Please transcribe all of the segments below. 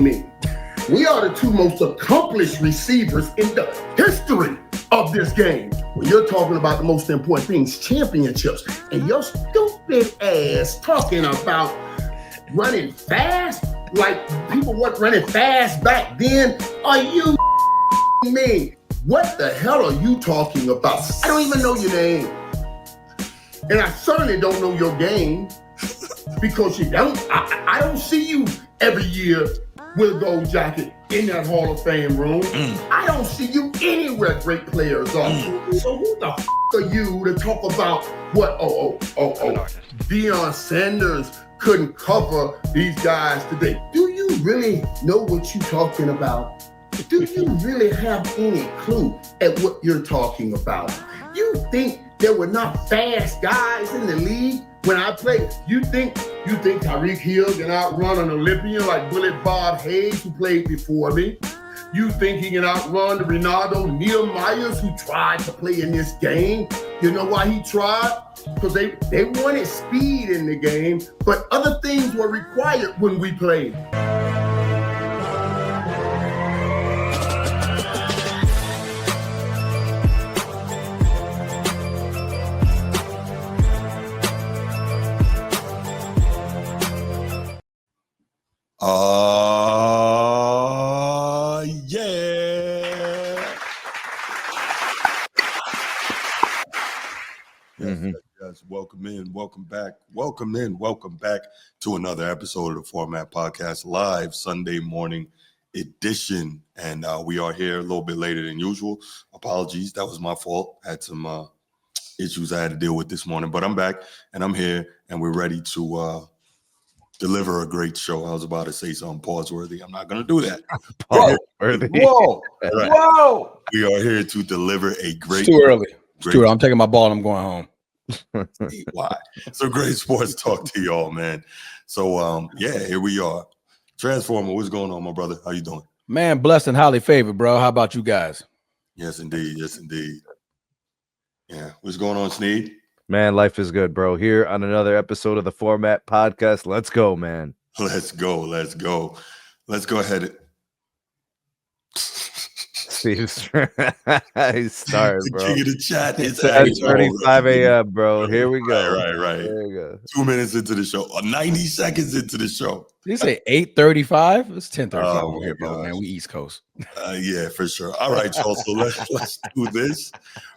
me. We are the two most accomplished receivers in the history of this game. When you're talking about the most important things, championships, and your stupid ass talking about running fast, like people weren't running fast back then. Are you me? What the hell are you talking about? I don't even know your name. And I certainly don't know your game because you don't. I don't see you every year with a gold jacket in that Hall of Fame room. I don't see you anywhere great players are. So who the f*** are you to talk about what? Deion Sanders couldn't cover these guys today. Do you really know what you're talking about? Do you really have any clue at what you're talking about? You think there were not fast guys in the league when I played? You think Tyreek Hill can outrun an Olympian like Bullet Bob Hayes, who played before me? You think he can outrun the Ronaldo Nehemiahs who tried to play in this game? You know why he tried? Because they wanted speed in the game, but other things were required when we played. Yes, welcome in, welcome back to another episode of the Format Podcast, live Sunday morning edition. And we are here a little bit later than usual. Apologies, that was my fault. Had some issues I had to deal with this morning, but I'm back and I'm here and we're ready to deliver a great show. I was about to say something pause-worthy. I'm not going to do that. Whoa. We are here to deliver a great... It's too early. It's too early. I'm taking my ball and I'm going home. Why? So great sports talk to y'all, man. So, here we are. Transformer, what's going on, my brother? How you doing? Man, blessed and highly favored, bro. How about you guys? Yes, indeed. Yeah. What's going on, Sneed? Man, life is good, bro. Here on another episode of the Format Podcast. Let's go, man. Let's go ahead. He's started, The bro. king of the chat. It's 10:35 a.m., bro. Here we go. Right. Here we go. 2 minutes into the show, 90 seconds into the show. Did you say 8:35? It's 10:35 Oh, over here, bro. gosh. Man, we East Coast. Yeah, for sure. All right, y'all. So let's do this.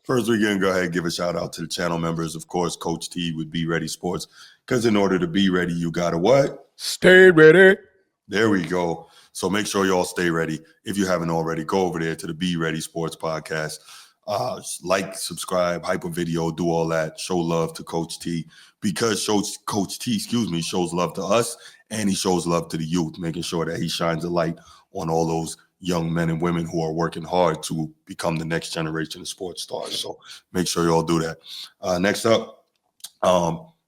First, we're gonna go ahead and give a shout out to the channel members. Of course, Coach T with Be Ready Sports. Because in order to be ready, you gotta what? Stay ready. There we go. So make sure y'all stay ready. If you haven't already, go over there to the Be Ready Sports Podcast. Like, subscribe, hype a video, do all that. Show love to Coach T because Coach T shows love to us and he shows love to the youth, making sure that he shines a light on all those young men and women who are working hard to become the next generation of sports stars. So make sure y'all do that. Next up,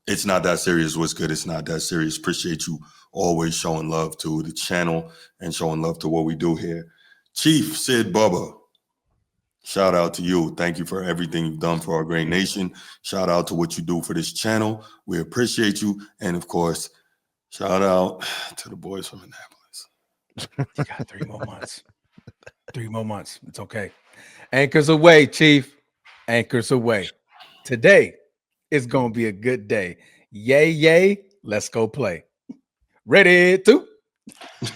It's Not That Serious. What's good? It's Not That Serious. Appreciate you always showing love to the channel and showing love to what we do here. Chief Sid Bubba, shout out to you. Thank you for everything you've done for our great nation. Shout out to what you do for this channel. We appreciate you. And of course, shout out to the boys from Annapolis. You got 3 more months. 3 more months. It's okay. Anchors away, Chief. Anchors away. Today is going to be a good day. Yay. Let's go play. Ready to.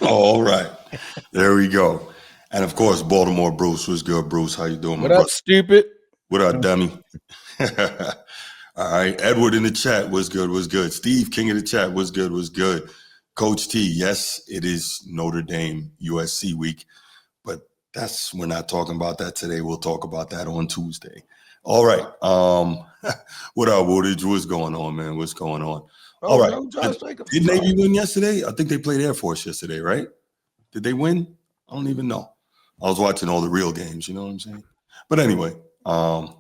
All right. There we go. And of course, Baltimore Bruce. What's good, Bruce? How you doing, What up, stupid? What up, dummy? All right. Edward in the chat. What's good? Steve, king of the chat. What's good? Coach T. Yes, it is Notre Dame USC week, but we're not talking about that today. We'll talk about that on Tuesday. All right. What up, Woodage? What's going on, man? What's going on? All right. Did Navy win yesterday? I think they played Air Force yesterday, right? Did they win? I don't even know. I was watching all the real games, you know what I'm saying? But anyway. What?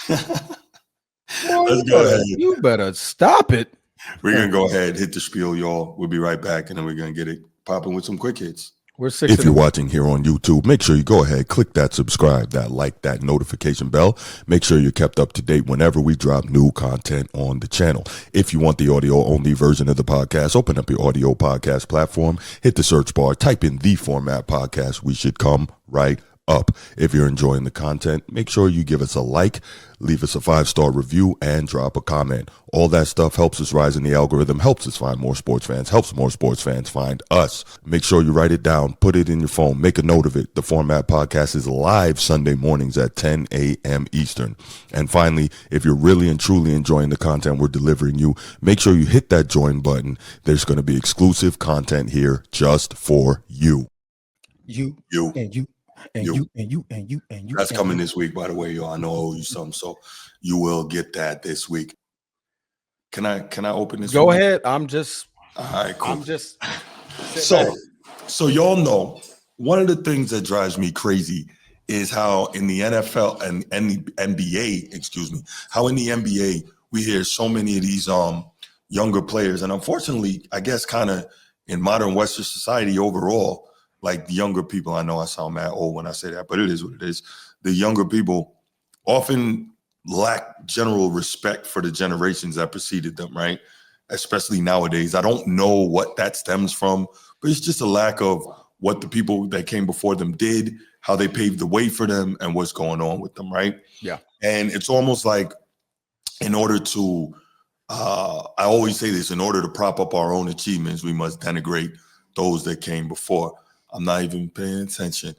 Let's go ahead. You better stop it. We're going to go ahead, hit the spiel, y'all. We'll be right back, and then we're going to get it popping with some quick hits. We're 6 If you're watching here on YouTube, make sure you go ahead, click that subscribe, that like, that notification bell. Make sure you're kept up to date whenever we drop new content on the channel. If you want the audio only version of the podcast, open up your audio podcast platform, hit the search bar, type in The Format Podcast. We should come right up. If you're enjoying the content, make sure you give us a like, leave us a 5-star review, and drop a comment. All that stuff helps us rise in the algorithm, helps us find more sports fans, helps more sports fans find us. Make sure you write it down, put it in your phone, make a note of it. The Format Podcast is live Sunday mornings at 10 a.m. Eastern. And finally, if you're really and truly enjoying the content we're delivering you, make sure you hit that join button. There's going to be exclusive content here just for you. You. That's coming this week, by the way, y'all. I know I owe you something, so you will get that this week. Can I open this? Go ahead. I'm just. All right, cool. I'm just. So y'all know one of the things that drives me crazy is how in the NFL and the NBA, how in the NBA we hear so many of these younger players, and unfortunately, I guess kind of in modern Western society overall. Like the younger people, I know I sound mad old when I say that, but it is what it is. The younger people often lack general respect for the generations that preceded them, right? Especially nowadays. I don't know what that stems from, but it's just a lack of what the people that came before them did, how they paved the way for them, and what's going on with them, right? Yeah. And it's almost like in order to, I always say this, in order to prop up our own achievements, we must denigrate those that came before. I'm not even paying attention.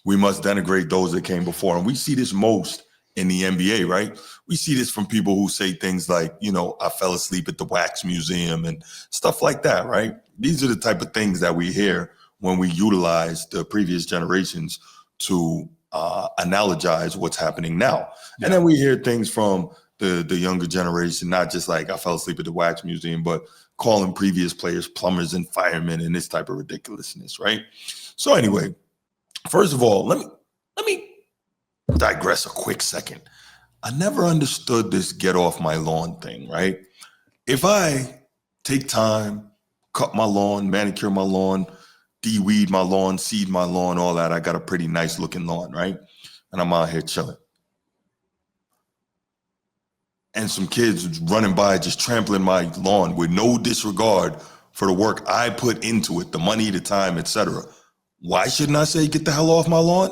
We must denigrate those that came before. And we see this most in the NBA, right? We see this from people who say things like, I fell asleep at the wax museum and stuff like that, right? These are the type of things that we hear when we utilize the previous generations to analogize what's happening now. Yeah. And then we hear things from the younger generation, not just like I fell asleep at the wax museum, but calling previous players plumbers and firemen and this type of ridiculousness, right? So anyway, first of all, let me digress a quick second. I never understood this get off my lawn thing, right? If I take time, cut my lawn, manicure my lawn, de-weed my lawn, seed my lawn, all that, I got a pretty nice looking lawn, right? And I'm out here chilling. And some kids running by just trampling my lawn with no disregard for the work I put into it, the money, the time, etc. Why shouldn't I say, get the hell off my lawn?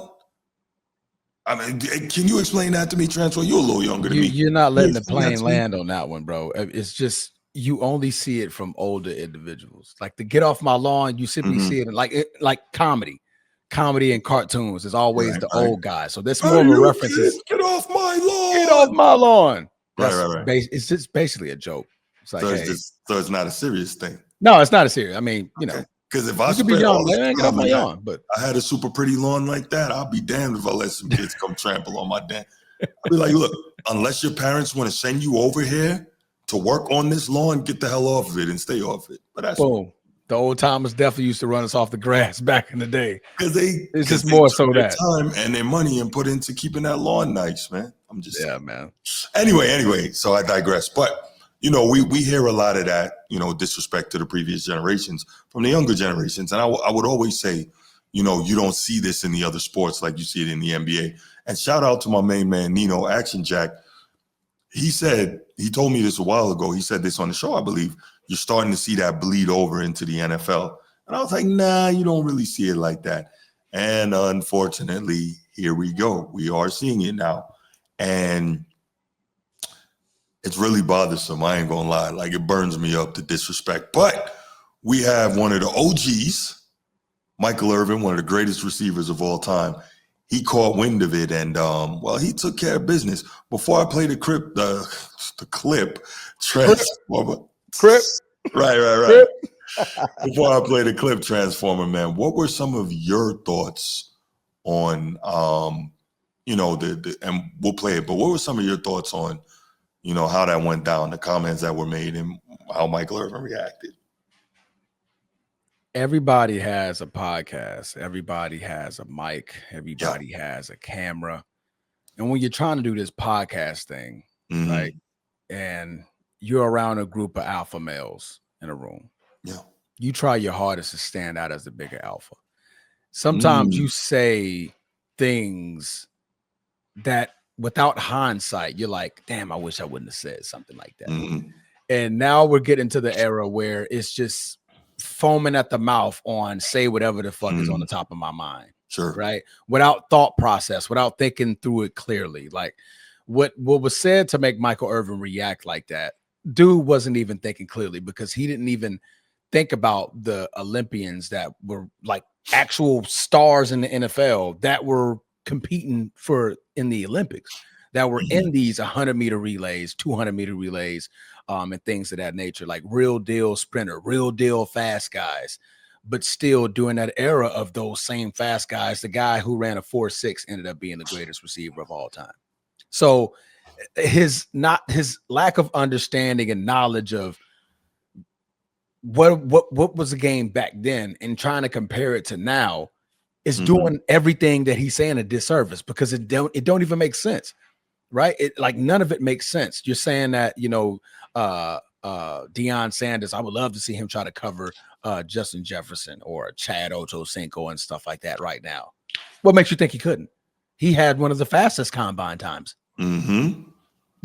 I mean, can you explain that to me, Transfer? You're a little younger than me. You're not letting the plane land on that one, bro. It's just, you only see it from older individuals. Like the get off my lawn, you simply see it in like comedy and cartoons. It's always the old guy. So that's more of a reference. Get off my lawn. Get off my lawn. Right. It's just basically a joke. It's like, so it's not a serious thing. No, it's not a serious. I mean, because if I could be young, man, get off my lawn. But I had a super pretty lawn like that, I'll be damned if I let some kids come trample on my damn. I'll be like, look, unless your parents want to send you over here to work on this lawn, get the hell off of it and stay off it. But that's boom. The old timers definitely used to run us off the grass back in the day. Because it's just more so their that time and their money and put into keeping that lawn nice, man. I'm just saying. Man. Anyway, so I digress. But we hear a lot of that, disrespect to the previous generations from the younger generations. And I would always say, you don't see this in the other sports like you see it in the NBA. And shout out to my main man, Nino Action Jack. He told me this a while ago. He said this on the show, I believe. You're starting to see that bleed over into the NFL. And I was like, nah, you don't really see it like that. And unfortunately, here we go. We are seeing it now. And it's really bothersome. I ain't gonna lie. Like, it burns me up, the disrespect. But we have one of the OGs, Michael Irvin, one of the greatest receivers of all time. He caught wind of it, and he took care of business. Before I play the clip, Transformer. Crip. Right. Crip. Before I play the clip, Transformer, man, what were some of your thoughts on, and we'll play it, but what were some of your thoughts on, how that went down, the comments that were made, and how Michael Irvin reacted? Everybody has a podcast. Everybody has a mic. Everybody has a camera. And when you're trying to do this podcast thing, right, and you're around a group of alpha males in a room, you try your hardest to stand out as the bigger alpha. Sometimes you say things that without hindsight, you're like, damn, I wish I wouldn't have said something like that. And now we're getting to the era where it's just foaming at the mouth on say whatever the fuck is on the top of my mind. Sure. Right. Without thought process, without thinking through it clearly. Like what was said to make Michael Irvin react like that, dude wasn't even thinking clearly because he didn't even think about the Olympians that were like actual stars in the NFL that were competing in the Olympics, that were in these 100-meter relays, 200-meter relays, and things of that nature, like real deal sprinter, real deal fast guys. But still, during that era of those same fast guys, the guy who ran a 4.6 ended up being the greatest receiver of all time. So his lack of understanding and knowledge of what was the game back then and trying to compare it to now is doing everything that he's saying a disservice because it don't even make sense, right? It like none of it makes sense. You're saying that, Deion Sanders, I would love to see him try to cover Justin Jefferson or Chad Ochocinco and stuff like that right now. What makes you think he couldn't? He had one of the fastest combine times.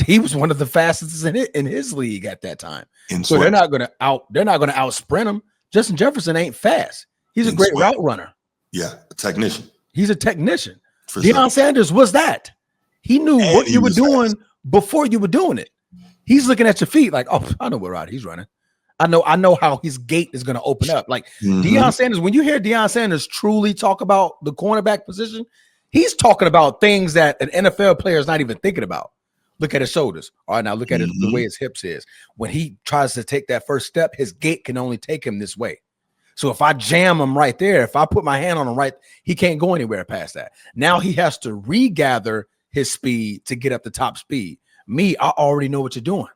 He was one of the fastest in his league at that time. So they're not going to out sprint him. Justin Jefferson ain't fast. He's a great route runner. Yeah, a technician. He's a technician. Deion Sanders was that. He knew what you were doing before you were doing it. He's looking at your feet like, oh, I know what route he's running. I know how his gait is going to open up. Like Deion Sanders, when you hear Deion Sanders truly talk about the cornerback position, he's talking about things that an NFL player is not even thinking about. Look at his shoulders. All right, now look at the way his hips is. When he tries to take that first step, his gait can only take him this way. So if I jam him right there, if I put my hand on him right, he can't go anywhere past that. Now he has to regather his speed to get up the top speed. Me, I already know what you're doing.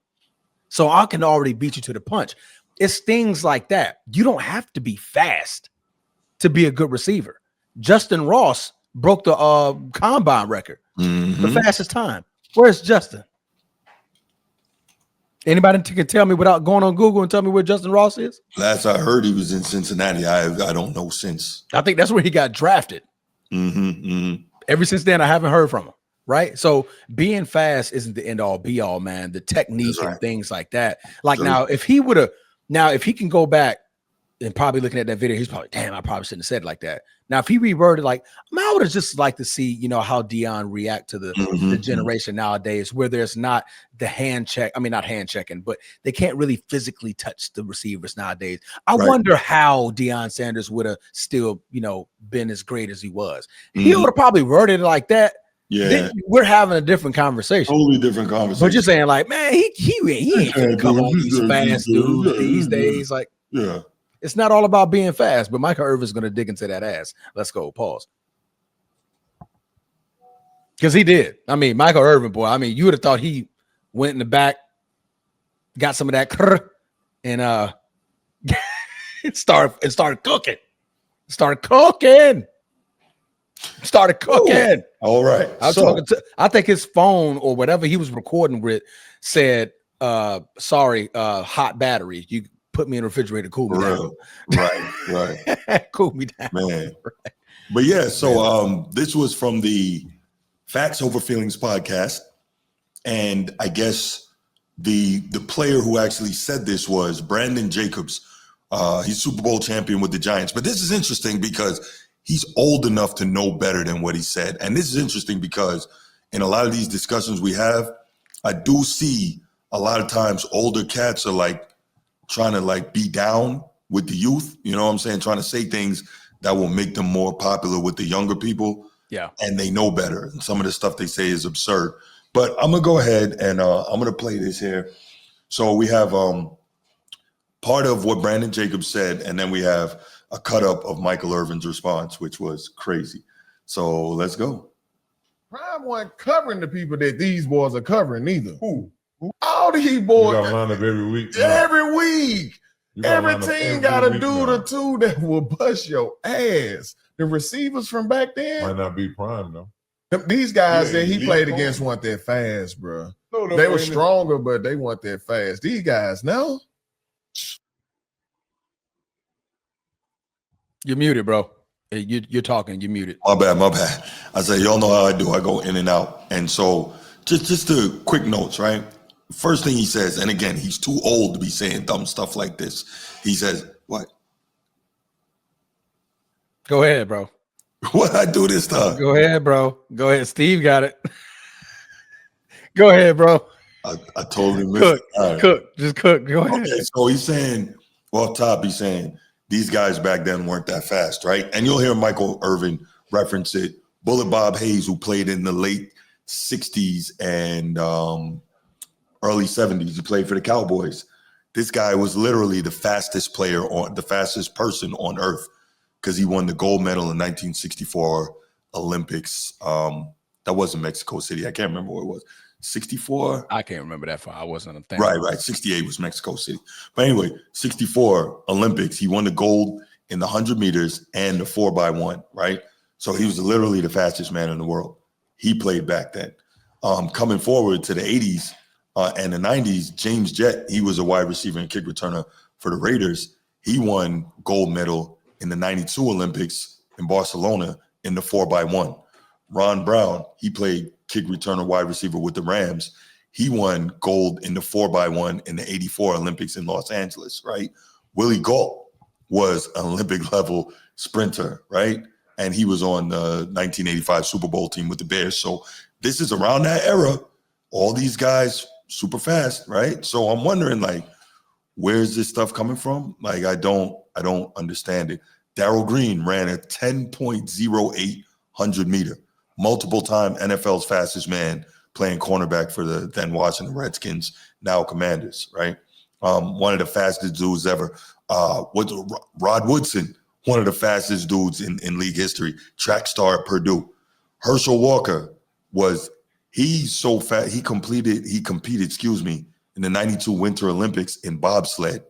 So I can already beat you to the punch. It's things like that. You don't have to be fast to be a good receiver. Justin Ross broke the combine record, the fastest time. Where's Justin? Anybody can tell me without going on Google and tell me where Justin Ross is? Last I heard, he was in Cincinnati. I don't know since. I think that's where he got drafted. Ever since then, I haven't heard from him. Right. So being fast isn't the end all be all, man. The technique and things like that. Like now, if he can go back and probably looking at that video, he's probably, damn, I probably shouldn't have said it like that. Now, if he reworded like, I would have just liked to see, how Deion react to the generation nowadays where there's not the hand check. I mean, not hand checking, but they can't really physically touch the receivers nowadays. I wonder how Deion Sanders would have still, been as great as he was. He would have probably worded it like that. Yeah, we're having a different conversation. Totally different conversation. But you're saying like, man, he ain't gonna come on these fast dudes these days. Like, it's not all about being fast. But Michael Irvin's gonna dig into that ass. Let's go. Pause. Because he did. I mean, Michael Irvin, boy. I mean, you would have thought he went in the back, got some of that, and started cooking. Started cooking. Ooh. All right. I think his phone or whatever he was recording with said, sorry, hot battery. You put me in the refrigerator, cool me down. Right. Cool me down. Man. Right. But yeah, so this was from the Facts Over Feelings podcast. And I guess the player who actually said this was Brandon Jacobs. He's Super Bowl champion with the Giants. But this is interesting because he's old enough to know better than what he said. And this is interesting because in a lot of these discussions we have, I do see a lot of times older cats are like trying to like be down with the youth. You know what I'm saying? Trying to say things that will make them more popular with the younger people. Yeah. And they know better. And some of the stuff they say is absurd. But I'm going to go ahead and I'm going to play this here. So we have part of what Brandon Jacobs said, and then we have a cut up of Michael Irvin's response, which was crazy. So let's go. Prime wasn't covering the people that these boys are covering either. Who? All these boys. You got line up every week. Every week. Every team got a dude or two that will bust your ass. The receivers from back then. Might not be prime, though. These guys that he played against weren't that fast, bro. No, they were stronger, but they weren't that fast. These guys, no. You're muted, bro. You're talking. You're muted. My bad. I say, y'all know how I do. I go in and out. And so just the quick notes, right? First thing he says, and again, he's too old to be saying dumb stuff like this. He says, what? Go ahead, bro. What I do this time? Go ahead, bro. Go ahead. Steve got it. Go ahead, bro. I totally missed it. Cook. Just cook. Go ahead. Okay, so he's saying, well, top, he's saying these guys back then weren't that fast, right? And you'll hear Michael Irvin reference it. Bullet Bob Hayes, who played in the late 60s and early 70s, he played for the Cowboys. This guy was literally the fastest person on earth because he won the gold medal in 1964 Olympics. That wasn't Mexico City. I can't remember what it was. 64? I can't remember that far. I wasn't a fan. Right. 68 was Mexico City. But anyway, 64 Olympics, he won the gold in the 100 meters and the 4x1, right? So he was literally the fastest man in the world. He played back then. Coming forward to the 80s and the 90s, James Jett, he was a wide receiver and kick returner for the Raiders. He won gold medal in the 92 Olympics in Barcelona in the 4x1. Ron Brown, he played kick returner wide receiver with the Rams. He won gold in the 4x1 in the 84 Olympics in Los Angeles, right? Willie Gault was an Olympic level sprinter, right? And he was on the 1985 Super Bowl team with the Bears. So this is around that era. All these guys super fast, right? So I'm wondering, like, where's this stuff coming from? Like, I don't understand it. Darryl Green ran a 10.08 100-meter. Multiple-time NFL's fastest man, playing cornerback for the then Washington Redskins, now Commanders, right? One of the fastest dudes ever. Rod Woodson, one of the fastest dudes in league history, track star at Purdue. Herschel Walker he's so fast. He competed, in the 92 Winter Olympics in bobsled.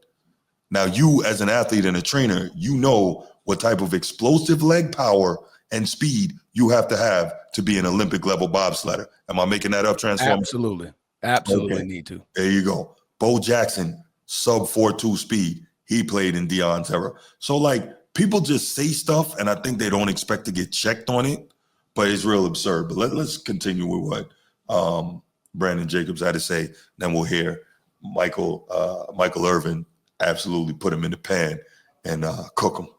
Now, you as an athlete and a trainer, you know what type of explosive leg power and speed you have to be an Olympic level bobsledder. Am I making that up, Transformer? Absolutely okay. Need to. There you go. Bo Jackson, sub 4.2 speed. He played in Dion's era. So, like, people just say stuff, and I think they don't expect to get checked on it, but it's real absurd. But let's continue with what Brandon Jacobs had to say. Then we'll hear Michael Irvin absolutely put him in the pan and cook him.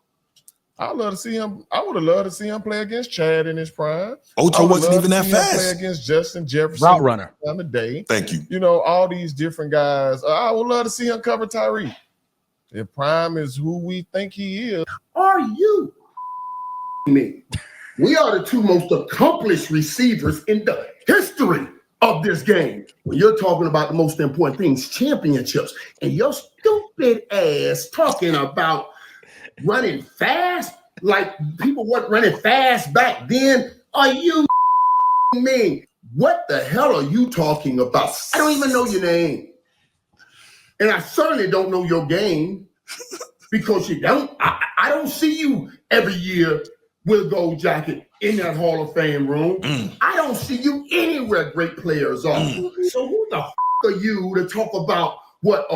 I'd love to see him. I would have loved to see him play against Chad in his prime. Ocho wasn't even that fast. Play against Justin Jefferson, route runner on the day. Thank you. You know, all these different guys. I would love to see him cover Tyreek. If Prime is who we think he is, Are you me? We are the two most accomplished receivers in the history of this game. When you're talking about the most important things, championships, and your stupid ass talking about running fast, like people weren't running fast back then. Are you me? What the hell are you talking about? I don't even know your name. And I certainly don't know your game because you don't. I don't see you every year with a gold jacket in that Hall of Fame room. I don't see you anywhere great players are. So who the are you to talk about what?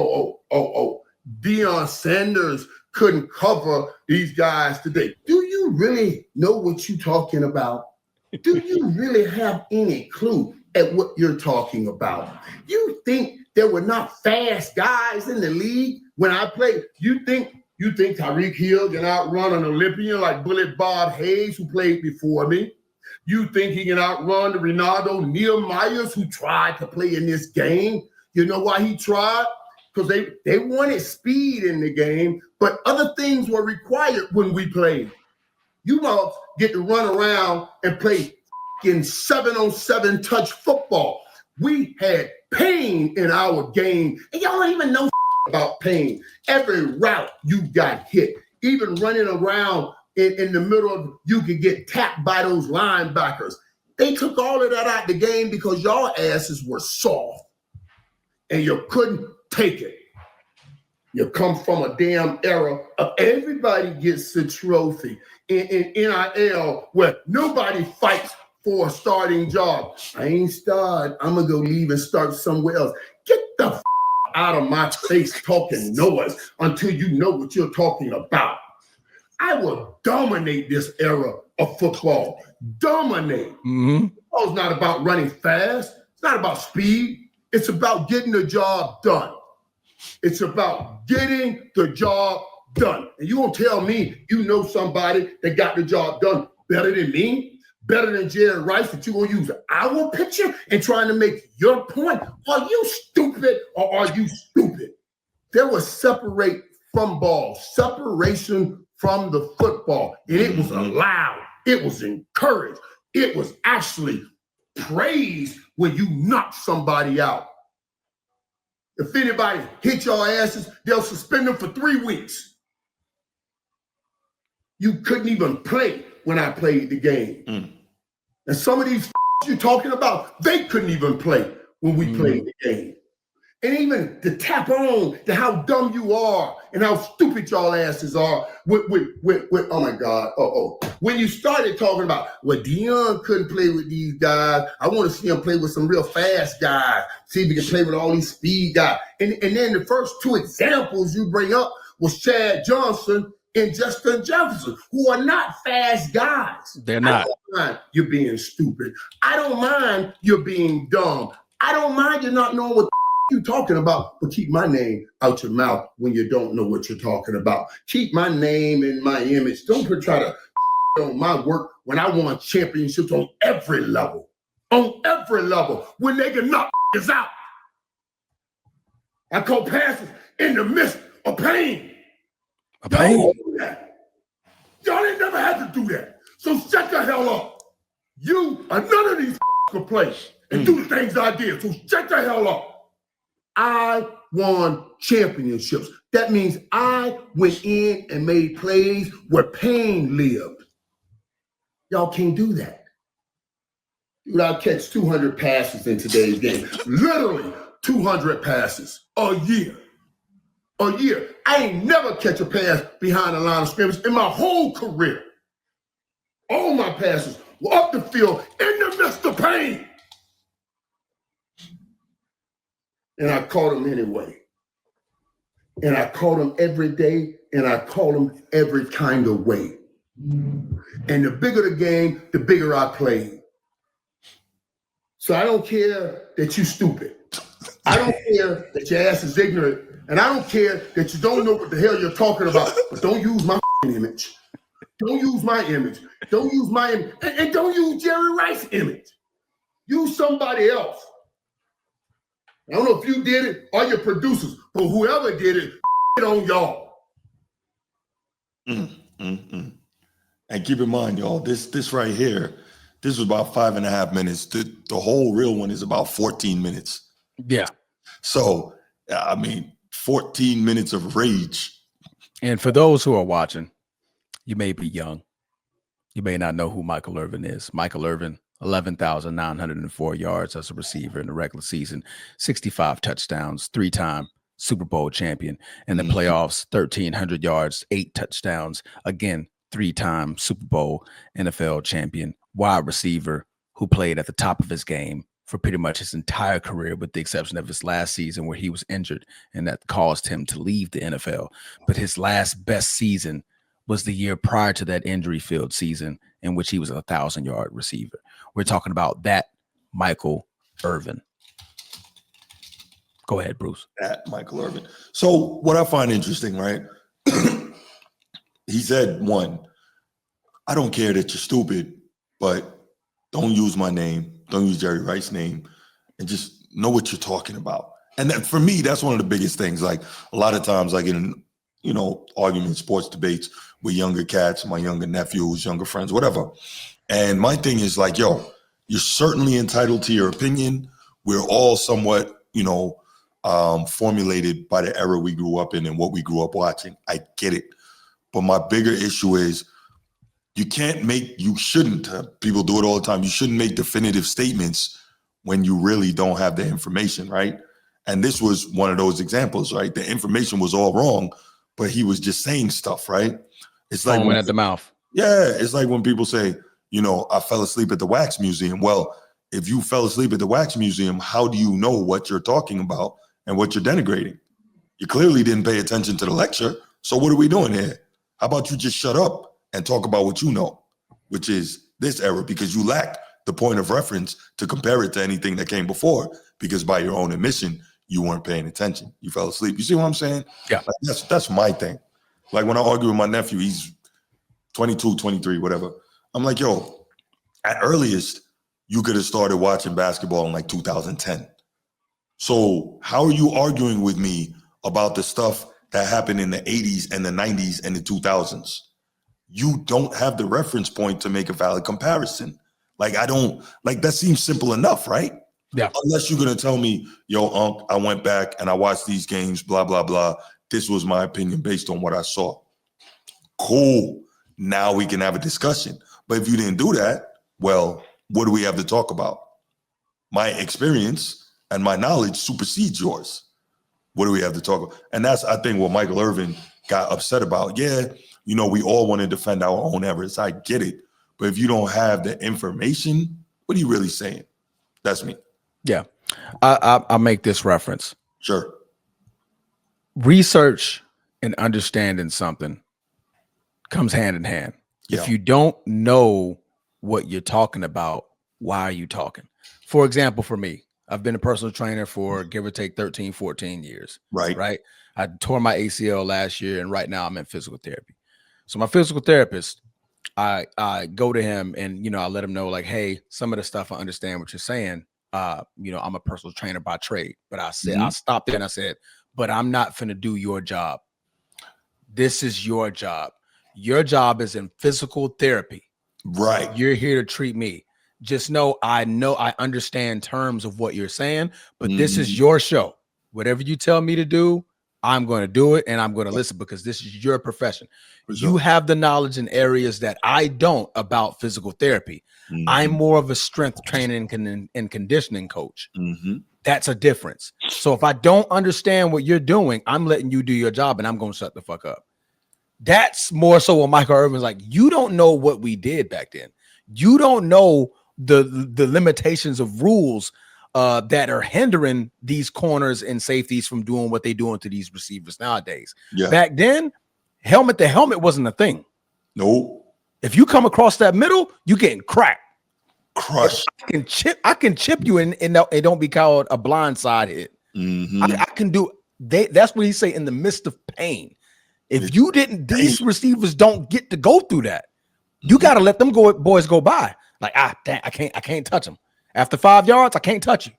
Deion Sanders couldn't cover these guys today. Do you really know what you're talking about? Do you really have any clue at what you're talking about? You think there were not fast guys in the league when I played? You think Tyreek Hill can outrun an Olympian like Bullet Bob Hayes, who played before me? You think he can outrun the Ronaldo Nehemiahs, who tried to play in this game? You know why he tried? Because they wanted speed in the game, but other things were required when we played. You must get to run around and play in 7-on-7 touch football. We had pain in our game, and y'all don't even know about pain. Every route you got hit, even running around in the middle of, you could get tapped by those linebackers. They took all of that out of the game because y'all asses were soft and you couldn't take it. You come from a damn era of everybody gets a trophy in NIL where nobody fights for a starting job. I ain't started. I'm going to go leave and start somewhere else. Get the out of my face talking noise until you know what you're talking about. I will dominate this era of football. Dominate. Mm-hmm. Football's not about running fast. It's not about speed. It's about getting the job done. It's about getting the job done. And you won't tell me you know somebody that got the job done better than me, better than Jerry Rice, that you're going to use our picture and trying to make your point. Are you stupid or are you stupid? There was separate from ball, separation from the football. And it was allowed. It was encouraged. It was actually praised when you knocked somebody out. If anybody hit your asses, they'll suspend them for 3 weeks. You couldn't even play when I played the game. And some of these you're talking about, they couldn't even play when we played the game. And even to tap on to how dumb you are and how stupid y'all asses are with oh my God, when you started talking about, well, Deion couldn't play with these guys. I want to see him play with some real fast guys. See if he can play with all these speed guys. And then the first 2 examples you bring up was Chad Johnson and Justin Jefferson, who are not fast guys. They're not. I don't mind you being stupid. I don't mind you being dumb. I don't mind you not knowing what you talking about, but keep my name out your mouth when you don't know what you're talking about. Keep my name and my image. Don't try to on my work when I won championships on every level. On every level. When they can knock us out. I call passes in the midst of pain. Y'all ain't do that. Y'all ain't never had to do that. So shut the hell up. You or none of these can play and do the things I did. So shut the hell up. I won championships. That means I went in and made plays where pain lived. Y'all can't do that. Dude, I'll catch 200 passes in today's game. Literally 200 passes a year. A year. I ain't never catch a pass behind the line of scrimmage in my whole career. All my passes were up the field in the midst of pain. And I caught them anyway. And I caught them every day, and I caught them every kind of way. And the bigger the game, the bigger I played. So I don't care that you stupid. I don't care that your ass is ignorant. And I don't care that you don't know what the hell you're talking about. But don't use my image. Don't use my image. Don't use my image. And don't use Jerry Rice's image. Use somebody else. I don't know if you did it or your producers, but whoever did it, on y'all. And keep in mind, y'all, this right here, this was about 5.5 minutes. The whole real one is about 14 minutes. Yeah. So, I mean, 14 minutes of rage. And for those who are watching, you may be young. You may not know who Michael Irvin is. Michael Irvin, 11,904 yards as a receiver in the regular season, 65 touchdowns, 3-time Super Bowl champion. In the playoffs, 1,300 yards, 8 touchdowns. Again, 3-time Super Bowl NFL champion, wide receiver who played at the top of his game for pretty much his entire career, with the exception of his last season where he was injured, and that caused him to leave the NFL. But his last best season was the year prior to that injury-filled season in which he was a 1,000-yard receiver. We're talking about that Michael Irvin. Go ahead, Bruce. That Michael Irvin. So what I find interesting, right? He said, one, I don't care that you're stupid, but don't use my name. Don't use Jerry Rice's name, and just know what you're talking about. And that, for me, that's one of the biggest things. Like a lot of times I get in, arguments, sports debates with younger cats, my younger nephews, younger friends, whatever. And my thing is like, yo, you're certainly entitled to your opinion. We're all somewhat, formulated by the era we grew up in and what we grew up watching. I get it. But my bigger issue is you shouldn't, people do it all the time. You shouldn't make definitive statements when you really don't have the information, right? And this was one of those examples, right? The information was all wrong, but he was just saying stuff, right? It's like Foaming at the mouth. Yeah, it's like when people say, I fell asleep at the wax museum. Well, if you fell asleep at the wax museum, how do you know what you're talking about and what you're denigrating? You clearly didn't pay attention to the lecture. So what are we doing here? How about you just shut up and talk about what you know, which is this era, because you lack the point of reference to compare it to anything that came before, because by your own admission, you weren't paying attention. You fell asleep. You see what I'm saying? Yeah. Like that's my thing. Like when I argue with my nephew, he's 22, 23, whatever. I'm like, yo, at earliest, you could have started watching basketball in like 2010. So how are you arguing with me about the stuff that happened in the 80s and the 90s and the 2000s? You don't have the reference point to make a valid comparison. Like, that seems simple enough, right? Yeah. Unless you're going to tell me, yo, Unc, I went back and I watched these games, blah, blah, blah. This was my opinion based on what I saw. Cool. Now we can have a discussion. But if you didn't do that, well, what do we have to talk about? My experience and my knowledge supersedes yours. What do we have to talk about? And that's, I think, what Michael Irvin got upset about. Yeah, we all want to defend our own efforts. I get it. But if you don't have the information, what are you really saying? That's me. Yeah. I'll make this reference. Sure. Research and understanding something comes hand in hand. Yeah. If you don't know what you're talking about, why are you talking? For example, for me, I've been a personal trainer for give or take 13, 14 years. Right. I tore my ACL last year, and right now I'm in physical therapy. So my physical therapist, I go to him and, I let him know, like, hey, some of the stuff I understand what you're saying. I'm a personal trainer by trade, but I said, I stopped there and I said, but I'm not finna do your job. This is your job. Your job is in physical therapy. Right. You're here to treat me. Just know I understand terms of what you're saying, but this is your show. Whatever you tell me to do, I'm going to do it, and I'm going to listen, because this is your profession. You have the knowledge in areas that I don't about physical therapy. I'm more of a strength training and conditioning coach. That's a difference. So if I don't understand what you're doing, I'm letting you do your job, and I'm going to shut the fuck up. That's more so what Michael Irvin's like. You don't know what we did back then. You don't know the limitations of rules that are hindering these corners and safeties from doing what they're doing to these receivers nowadays. Yeah. Back then, helmet to helmet wasn't a thing. No. If you come across that middle, you getting cracked. Crushed. I can chip you and it don't be called a blindside hit. I can do that's what he say, in the midst of pain. If you didn't, these receivers don't get to go through that. You got to let them boys go by. Like, damn, I can't touch them. After 5 yards, I can't touch you.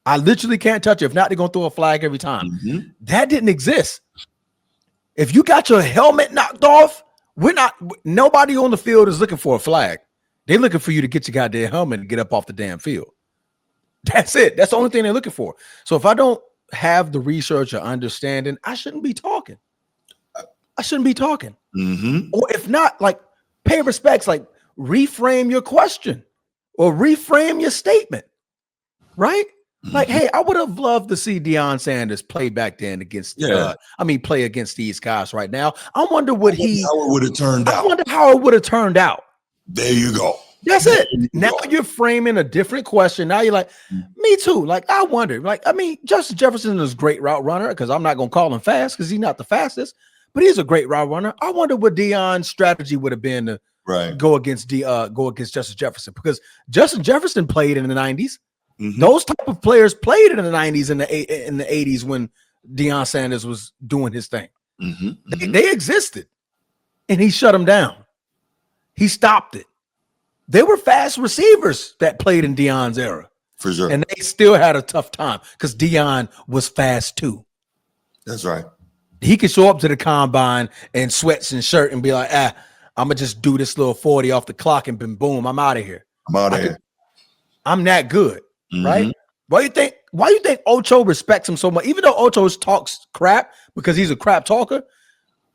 I literally can't touch you. If not, they're going to throw a flag every time. That didn't exist. If you got your helmet knocked off, nobody on the field is looking for a flag. They're looking for you to get your goddamn helmet and get up off the damn field. That's it. That's the only thing they're looking for. So if I don't have the research or understanding, I shouldn't be talking. Or if not, like, pay respects, like reframe your question or reframe your statement, right? Like, hey, I would have loved to see Deion Sanders play back then against, play against these guys right now. I wonder how it would have turned out. I wonder how it would have turned out. There you go. That's it. Now you're framing a different question. Now you're like, me too. Like, I wonder, Justin Jefferson is a great route runner, because I'm not going to call him fast because he's not the fastest, but he's a great route runner. I wonder what Deion's strategy would have been to go against Justin Jefferson, because Justin Jefferson played in the 90s. Those type of players played in the 90s and in the 80s when Deion Sanders was doing his thing. They existed, and he shut them down. He stopped it. They were fast receivers that played in Deion's era. For sure. And they still had a tough time because Deion was fast too. That's right. He could show up to the combine in sweats and shirt and be like, I'm going to just do this little 40 off the clock and boom, I'm out of here. I'm that good, right? Why you think Ocho respects him so much? Even though Ocho talks crap because he's a crap talker,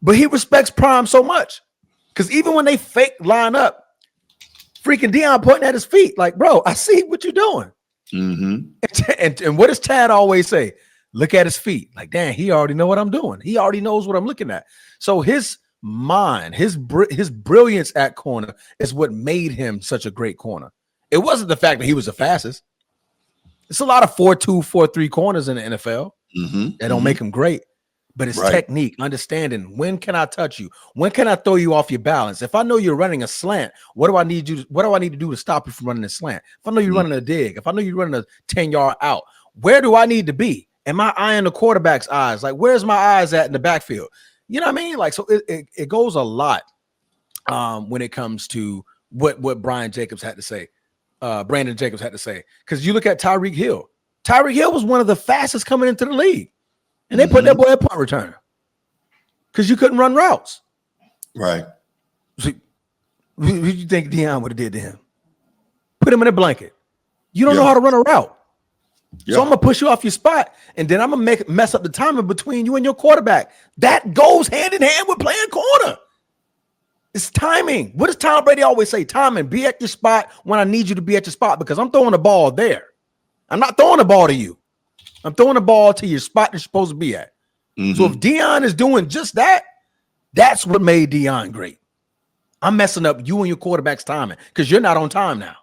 but he respects Prime so much. Because even when they fake line up, freaking Deion pointing at his feet, like, bro, I see what you're doing. And what does Tad always say? Look at his feet. Like, damn, he already know what I'm doing. He already knows what I'm looking at. So his mind, his brilliance at corner is what made him such a great corner. It wasn't the fact that he was the fastest. It's a lot of 4-2, 4-3 corners in the NFL that don't make him great. but it's Right. technique, understanding when can I touch you? When can I throw you off your balance? If I know you're running a slant, what do I need to do to stop you from running a slant? If I know you're running a dig, if I know you're running a 10-yard out, where do I need to be? Am I eyeing the quarterback's eyes? Like, where's my eyes at in the backfield? You know what I mean? Like, so it goes a lot when it comes to what Brandon Jacobs had to say. Because you look at Tyreek Hill. Tyreek Hill was one of the fastest coming into the league. And they put that boy at punt returner because you couldn't run routes. Right. So, who do you think Deion would have did to him? Put him in a blanket. You don't know how to run a route. So I'm going to push you off your spot, and then I'm going to mess up the timing between you and your quarterback. That goes hand in hand with playing corner. It's timing. What does Tom Brady always say? Timing. Be at your spot when I need you to be at your spot because I'm throwing the ball there. I'm not throwing the ball to you. I'm throwing the ball to your spot you're supposed to be at. So if Deion is doing just that, that's what made Deion great. I'm messing up you and your quarterback's timing because you're not on time now.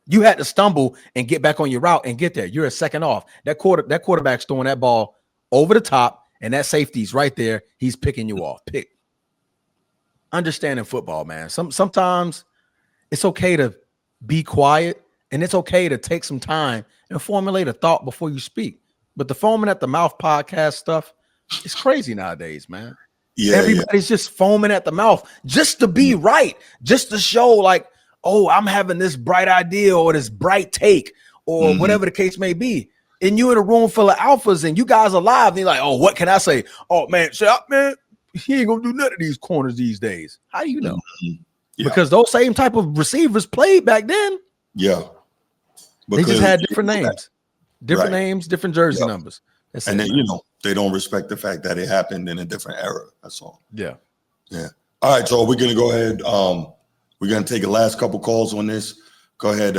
You had to stumble and get back on your route and get there. You're a second off. That quarterback's throwing that ball over the top, and that safety's right there. He's picking you off. Pick. Understanding football, man. Sometimes it's okay to be quiet, and it's okay to take some time and formulate a thought before you speak. But the foaming at the mouth podcast stuff is crazy nowadays, man. Yeah, everybody's just foaming at the mouth just to be right, just to show like, oh, I'm having this bright idea or this bright take or whatever the case may be. And you in a room full of alphas and you guys are live. And you're like, oh, what can I say? Oh, man, shut up, man. He ain't going to do none of these corners these days. How do you know? Because those same type of receivers played back then. Yeah. They just had different names. Different names, different jersey numbers. And then, they don't respect the fact that it happened in a different era. That's all. Yeah. All right, so we're going to go ahead. We're going to take a last couple calls on this. Go ahead.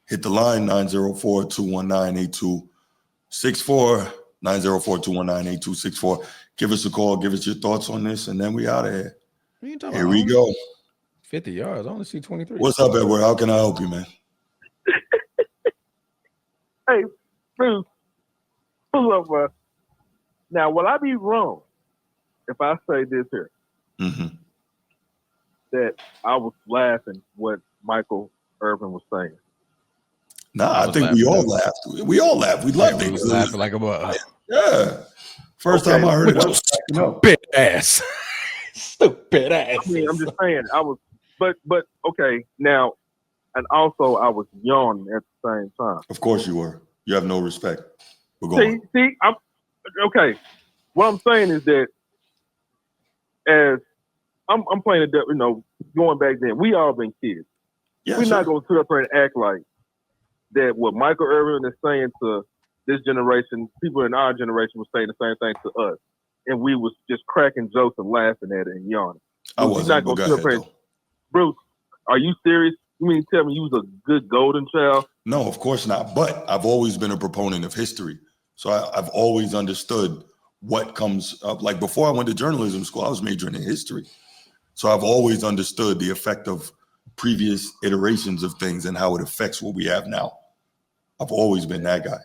Hit the line, 904-219-8264. 904-219-8264. Give us a call. Give us your thoughts on this, and then we out of here. Here we go. 50 yards. I only see 23. What's up, Edward? How can I help you, man? Hey, Bruce. What's up, bro? Now, will I be wrong if I say this here? That I was laughing what Michael Irvin was saying. Nah, I think we all laughed. We all laughed. We loved it. We was laughing like a bug. Yeah. First time I heard it, I was stupid ass. Stupid ass. I mean, I'm just saying, I was, but okay, now, and also I was yawning at the same time. Of course you were. You have no respect. We're going. See, I'm okay. What I'm saying is that as I'm playing going back then, we all been kids. Yeah, we're not going to sit up here and act like that what Michael Irvin is saying to this generation, people in our generation was saying the same thing to us. And we was just cracking jokes and laughing at it and yawning. I wasn't. Not gonna sit up here. Bruce, are you serious? You mean to tell me you was a good golden child? No, of course not. But I've always been a proponent of history. So I've always understood what comes up. Like before I went to journalism school, I was majoring in history. So I've always understood the effect of previous iterations of things and how it affects what we have now. I've always been that guy.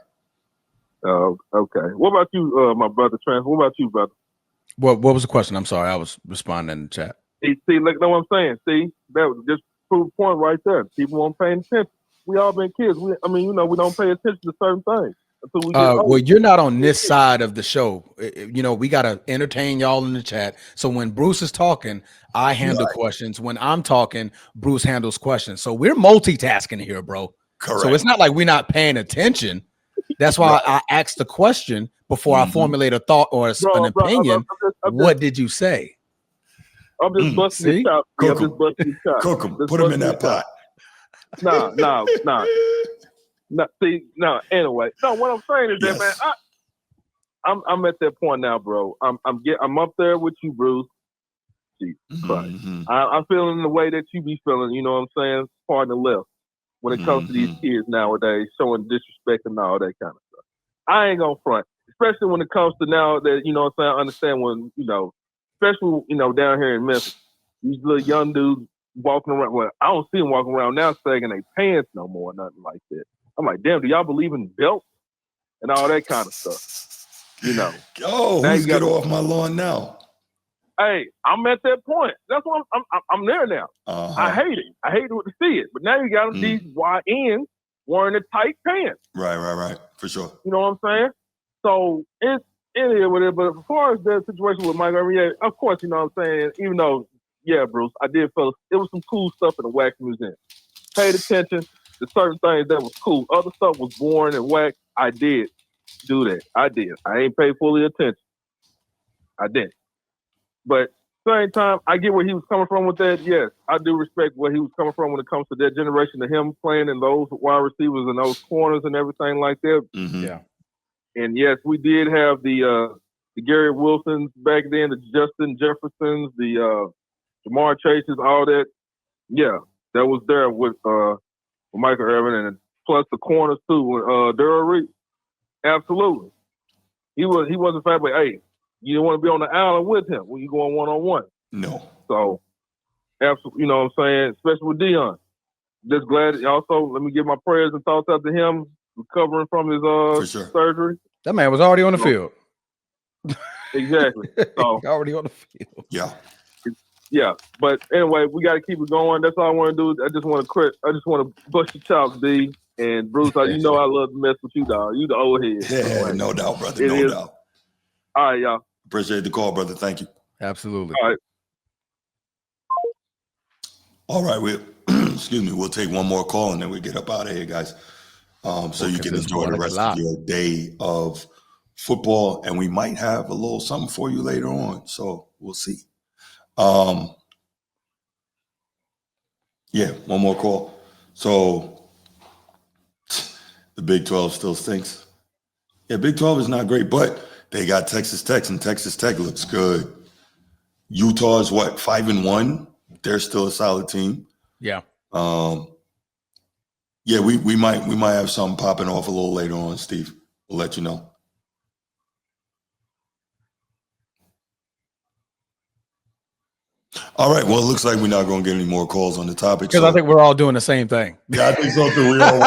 Oh, okay. What about you, my brother Trans? What about you, brother? What was the question? I'm sorry, I was responding in the chat. See, look, know what I'm saying? See, that was just proof point right there. People weren't paying attention. We all been kids. We don't pay attention to certain things. Well, you're not on this side of the show. We got to entertain y'all in the chat. So when Bruce is talking, I handle questions. When I'm talking, Bruce handles questions. So we're multitasking here, bro. Correct. So it's not like we're not paying attention. That's why I asked the question before I formulate a thought or an opinion. What did you say? I'm just busting your chops. Cook him. Put him in that pot. No. Anyway. No, what I'm saying is that, man, I'm at that point now, bro. I'm up there with you, Bruce. Jesus Christ. I'm feeling the way that you be feeling, you know what I'm saying? Pardon the left. When it comes to these kids nowadays, showing disrespect and all that kind of stuff. I ain't gonna front. Especially when it comes to now that, you know what I'm saying, I understand when, especially, down here in Memphis, these little young dudes walking around. Well, I don't see them walking around now sagging their pants no more, nothing like that. I'm like, damn, do y'all believe in belts and all that kind of stuff? You know. Oh, who's get off my lawn now? Hey, I'm at that point. That's what I'm there now. I hate it. I hate to see it. But now you got these YNs wearing the tight pants. Right. For sure. You know what I'm saying? So it is what it is. But as far as the situation with Mike Irvin, yeah, of course, you know what I'm saying? Even though, yeah, Bruce, I did feel it was some cool stuff in the wax museum. Paid attention to certain things that was cool. Other stuff was boring and whack. I did do that. I did. I ain't paid fully attention. I didn't. But same time, I get where he was coming from with that. Yes, I do respect where he was coming from when it comes to that generation of him playing in those wide receivers and those corners and everything like that. Mm-hmm. Yeah. And yes, we did have the Gary Wilsons back then, the Justin Jeffersons, the Jamar Chases, all that. Yeah, that was there with Michael Irvin, and plus the corners too with Darrell Reed. Absolutely, he wasn't fat, but hey, you don't want to be on the island with him when you going 1-on-1. No. So, absolutely, you know what I'm saying, especially with Dion. Just glad. Also, let me give my prayers and thoughts out to him recovering from his surgery. That man was already on the field. Exactly. So already on the field. Yeah. Yeah, but anyway, we got to keep it going. That's all I want to do. I just want to bust your chops, D. And Bruce, you know I love to mess with you, dog. You the old head. Yeah, so, no doubt, brother. No doubt. All right, y'all. Appreciate the call, brother. Thank you. Absolutely. All right. Excuse me. We'll take one more call and then we get up out of here, guys. So you can enjoy the rest of your day of football, and we might have a little something for you later on. So we'll see. Yeah, one more call. So the Big 12 still stinks. Yeah, Big 12 is not great, but they got Texas Tech, and Texas Tech looks good. Utah is 5-1. They're still a solid team. Yeah. Yeah, we might have something popping off a little later on, Steve. We'll let you know. All right. Well, it looks like we're not going to get any more calls on the topic. Because I think we're all doing the same thing. Yeah, I think so too. We're all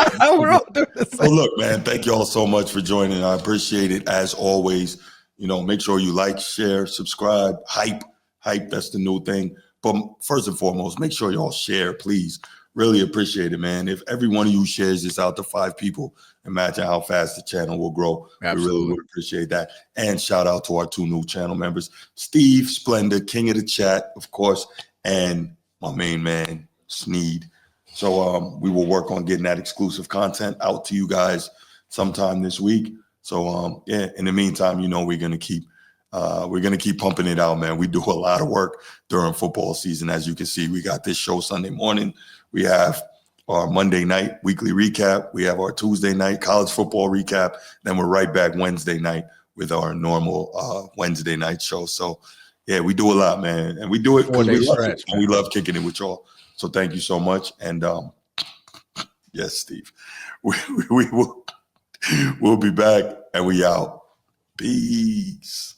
doing the same. Well, look, man, thank you all so much for joining. I appreciate it as always. You know, make sure you like, share, subscribe, hype. That's the new thing. But first and foremost, make sure y'all share, please. Really appreciate it, man. If every one of you shares this out to 5 people, imagine how fast the channel will grow. Absolutely. We really would appreciate that. And shout out to our 2 new channel members, Steve Splendor, King of the Chat, of course, and my main man, Sneed. So we will work on getting that exclusive content out to you guys sometime this week. So yeah, in the meantime, you know, we're gonna keep pumping it out, man. We do a lot of work during football season. As you can see, we got this show Sunday morning. We have our Monday night weekly recap. We have our Tuesday night college football recap. Then we're right back Wednesday night with our normal Wednesday night show. So yeah, we do a lot, man. And we do it because we love it. And we love kicking it with y'all. So thank you so much. And yes, Steve, we'll be back, and we out. Peace.